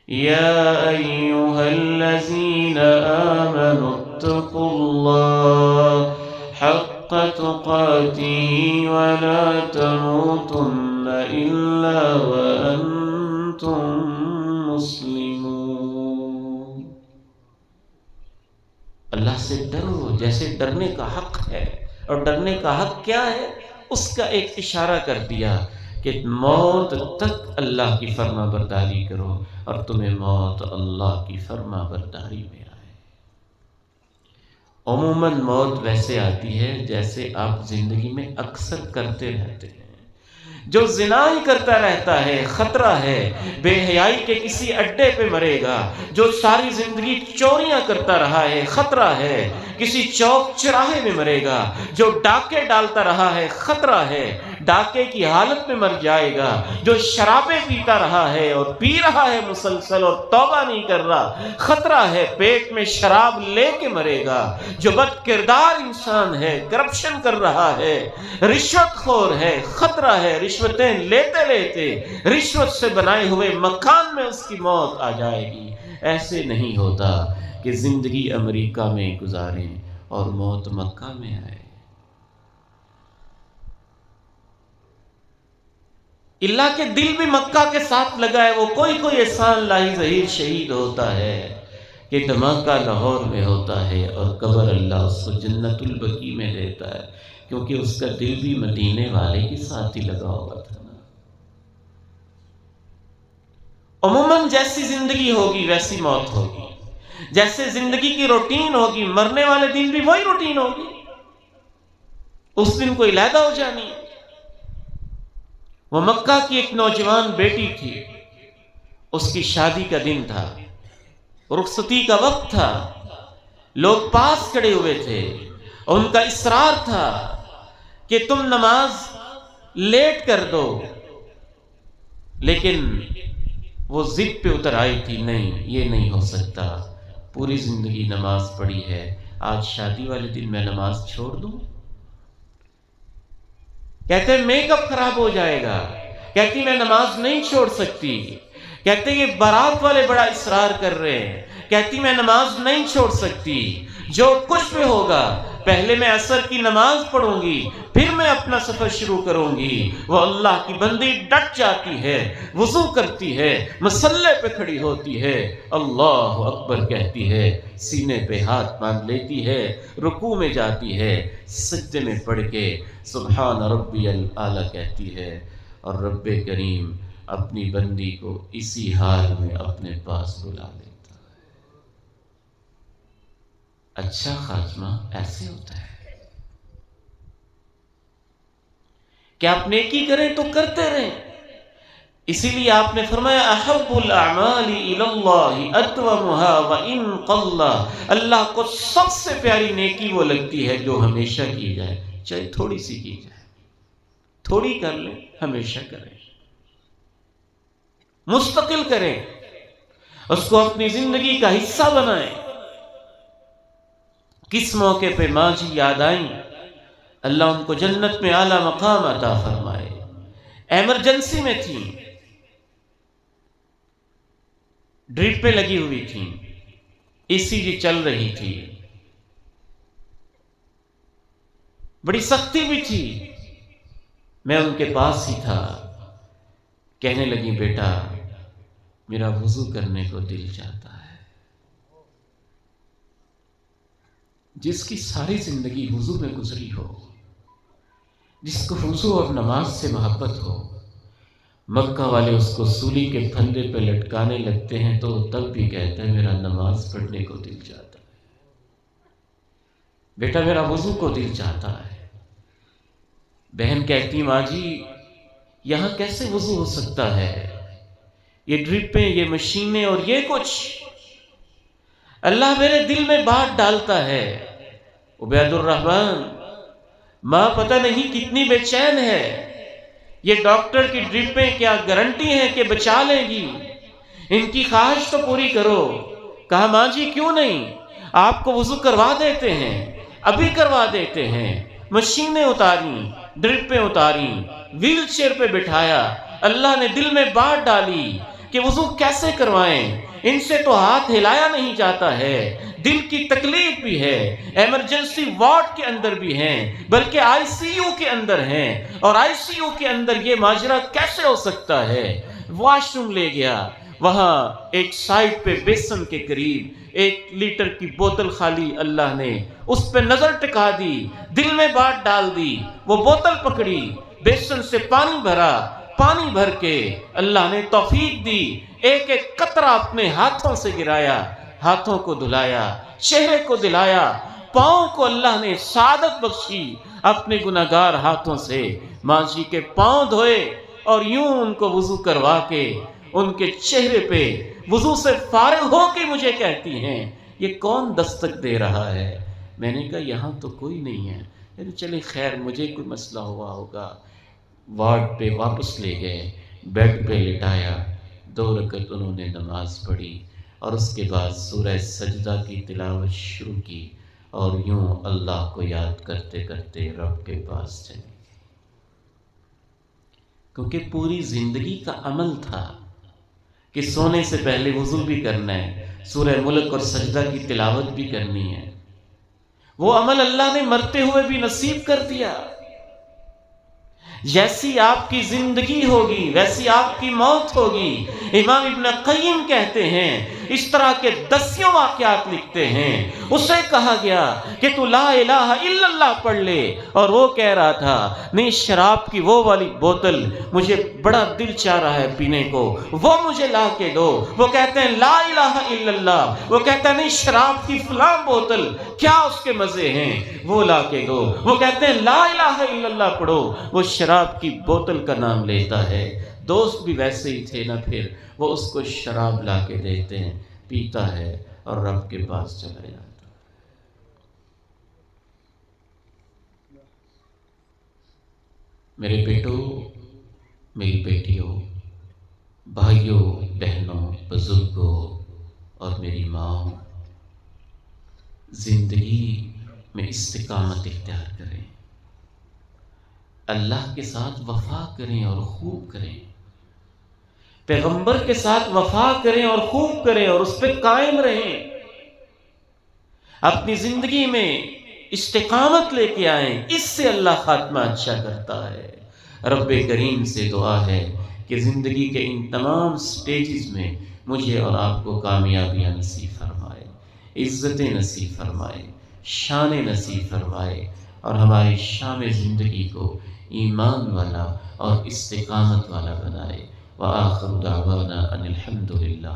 یا ایھا الذین آمنوا اتقوا اللہ حق تقاتہ ولا تموتن الا وانتم مسلمون۔ اللہ سے ڈرو جیسے ڈرنے کا حق ہے، اور ڈرنے کا حق کیا ہے؟ اس کا ایک اشارہ کر دیا کہ موت تک اللہ کی فرما برداری کرو، اور تمہیں موت اللہ کی فرما برداری میں آئے۔ عموماً موت ویسے آتی ہے جیسے آپ زندگی میں اکثر کرتے رہتے ہیں۔ جو زنا ہی کرتا رہتا ہے خطرہ ہے، بے حیائی کے کسی اڈے پہ مرے گا۔ جو ساری زندگی چوریاں کرتا رہا ہے خطرہ ہے، کسی چوک چراہے میں مرے گا۔ جو ڈاکے ڈالتا رہا ہے خطرہ ہے، ڈاکے کی حالت میں مر جائے گا۔ جو شرابیں پیتا رہا ہے اور پی رہا ہے مسلسل اور توبہ نہیں کر رہا، خطرہ ہے پیٹ میں شراب لے کے مرے گا۔ جو بد کردار انسان ہے، کرپشن کر رہا ہے، رشوت خور ہے، خطرہ ہے رشوتیں لیتے لیتے رشوت سے بنائے ہوئے مکان میں اس کی موت آ جائے گی۔ ایسے نہیں ہوتا کہ زندگی امریکہ میں گزاریں اور موت مکہ میں آئے۔ اللہ کے دل بھی مکہ کے ساتھ لگا ہے، وہ کوئی احسان لاہی ظہیر شہید ہوتا ہے کہ دھماکہ لاہور میں ہوتا ہے اور قبر اللہ اس کو جنت البقیع میں دیتا ہے، کیونکہ اس کا دل بھی مدینے والے کے ساتھ ہی لگا ہوا تھا نا۔ عموماً جیسی زندگی ہوگی ویسی موت ہوگی، جیسے زندگی کی روٹین ہوگی مرنے والے دن بھی وہی روٹین ہوگی، اس دن کوئی علیحدہ ہو جانی۔ وہ مکہ کی ایک نوجوان بیٹی تھی، اس کی شادی کا دن تھا، رخصتی کا وقت تھا، لوگ پاس کھڑے ہوئے تھے، اور ان کا اصرار تھا کہ تم نماز لیٹ کر دو، لیکن وہ ضد پہ اتر آئی تھی، نہیں یہ نہیں ہو سکتا، پوری زندگی نماز پڑھی ہے، آج شادی والے دن میں نماز چھوڑ دوں؟ کہتے ہیں میک اپ خراب ہو جائے گا، کہتی میں نماز نہیں چھوڑ سکتی، کہتے یہ بارات والے بڑا اصرار کر رہے ہیں، کہتی میں نماز نہیں چھوڑ سکتی، جو کچھ بھی ہوگا پہلے میں عصر کی نماز پڑھوں گی، پھر میں اپنا سفر شروع کروں گی۔ وہ اللہ کی بندی ڈٹ جاتی ہے، وضو کرتی ہے، مصلے پہ کھڑی ہوتی ہے، اللہ اکبر کہتی ہے، سینے پہ ہاتھ باندھ لیتی ہے، رکوع میں جاتی ہے، سجدے میں پڑھ کے سبحان ربی الاعلی کہتی ہے، اور رب کریم اپنی بندی کو اسی حال میں اپنے پاس بلا لیتا ہے۔ اچھا خاتمہ ایسے ہوتا ہے کہ آپ نیکی کریں تو کرتے رہیں، اسی لیے آپ نے فرمایا احب الاعمال الی اللہ ادومها وان قل، اللہ کو سب سے پیاری نیکی وہ لگتی ہے جو ہمیشہ کی جائے، چاہے تھوڑی سی کی جائے، تھوڑی کر لیں ہمیشہ کریں، مستقل کریں، اس کو اپنی زندگی کا حصہ بنائیں۔ کس موقع پہ ماں جی یاد آئیں، اللہ ان کو جنت میں اعلیٰ مقام عطا فرمائے، ایمرجنسی میں تھیں، ڈرپیں لگی ہوئی تھیں، ECG چل رہی تھی، بڑی سختی بھی تھی، میں ان کے پاس ہی تھا، کہنے لگی بیٹا میرا وضو کرنے کو دل چاہتا ہے۔ جس کی ساری زندگی وضو میں گزری ہو، جس کو وضو اور نماز سے محبت ہو، مکہ والے اس کو سولی کے پھندے پہ لٹکانے لگتے ہیں تو تب بھی کہتا ہے میرا نماز پڑھنے کو دل چاہتا ہے، بیٹا میرا وضو کو دل چاہتا ہے۔ بہن کہتی ماں جی یہاں کیسے وضو ہو سکتا ہے، یہ ڈرپیں، یہ مشینیں اور یہ کچھ، اللہ میرے دل میں بات ڈالتا ہے۔ عبید الرحمن ماں پتہ نہیں کتنی بے چین ہے، یہ ڈاکٹر کی ڈرپیں کیا گارنٹی ہے کہ بچا لے گی، ان کی خواہش تو پوری کرو۔ کہا ماں جی کیوں نہیں، آپ کو وضو کروا دیتے ہیں، ابھی کروا دیتے ہیں۔ مشینیں اتاری، ڈرپیں اتاری، ویل چیئر پہ بٹھایا، اللہ نے دل میں بات ڈالی، کہ وضو کیسے کروائیں، ان سے تو ہاتھ ہلایا نہیں جاتا ہے، دل کی تکلیف بھی ہے، ایمرجنسی وارڈ کے اندر بھی ہیں، بلکہ آئی سی یو کے اندر ہیں، اور آئی سی یو کے اندر یہ ماجرا کیسے ہو سکتا ہے؟ واش روم لے گیا، وہاں ایک سائڈ پہ بیسن کے قریب 1 لیٹر کی بوتل خالی اللہ نے اس پہ نظر ٹکا دی، دل میں بات ڈال دی، وہ بوتل پکڑی، بیسن سے پانی بھرا، پانی بھر کے اللہ نے توفیق دی، ایک ایک قطرہ اپنے ہاتھوں سے گرایا، ہاتھوں کو دھلایا، چہرے کو دلایا، پاؤں کو اللہ نے سعادت بخشی، اپنے گناہگار ہاتھوں سے ماں جی کے پاؤں دھوئے، اور یوں ان کو وضو کروا کے ان کے چہرے پہ وضو سے فارغ ہو کے مجھے کہتی ہیں یہ کون دستک دے رہا ہے؟ میں نے کہا یہاں تو کوئی نہیں ہے، چلے خیر مجھے کوئی مسئلہ ہوا ہوگا۔ وارڈ پہ واپس لے گئے، بیڈ پہ لٹایا، 2 رکعت انہوں نے نماز پڑھی، اور اس کے بعد سورہ سجدہ کی تلاوت شروع کی، اور یوں اللہ کو یاد کرتے کرتے رب کے پاس چلے، کیونکہ پوری زندگی کا عمل تھا کہ سونے سے پہلے وضو بھی کرنا ہے، سورہ ملک اور سجدہ کی تلاوت بھی کرنی ہے۔ وہ عمل اللہ نے مرتے ہوئے بھی نصیب کر دیا۔ جیسی آپ کی زندگی ہوگی ویسی آپ کی موت ہوگی۔ امام ابن قیم کہتے ہیں، اس طرح کے 10 واقعات لکھتے ہیں، اسے کہا گیا کہ تو لا الہ الا اللہ پڑھ لے، اور وہ کہہ رہا تھا نہیں، شراب کی وہ والی بوتل مجھے بڑا دل چاہ رہا ہے پینے کو، وہ مجھے لا کے دو۔ وہ کہتے ہیں لا الہ الا اللہ، وہ کہتا ہے نہیں، شراب کی فلاں بوتل کیا اس کے مزے ہیں، وہ لا کے دو۔ وہ کہتے ہیں لا الہ الا اللہ پڑھو، وہ شراب کی بوتل کا نام لیتا ہے۔ دوست بھی ویسے ہی تھے نا، پھر وہ اس کو شراب لا کے دیتے ہیں، پیتا ہے اور رب کے پاس چلا جاتا ہے۔ میرے بیٹوں، میری بیٹیوں، بھائیوں، بہنوں، بزرگوں اور میری ماں، زندگی میں استقامت اختیار کریں، اللہ کے ساتھ وفا کریں اور خوب کریں، پیغمبر کے ساتھ وفا کریں اور خوب کریں، اور اس پہ قائم رہیں، اپنی زندگی میں استقامت لے کے آئیں، اس سے اللہ خاتمہ اچھا کرتا ہے۔ رب کریم سے دعا ہے کہ زندگی کے ان تمام سٹیجز میں مجھے اور آپ کو کامیابیاں نصیب فرمائے، عزتیں نصیب فرمائے، شان نصیب فرمائے، اور ہماری شام زندگی کو ایمان والا اور استقامت والا بنائے۔ وآخر دعوانا ان الحمد للہ۔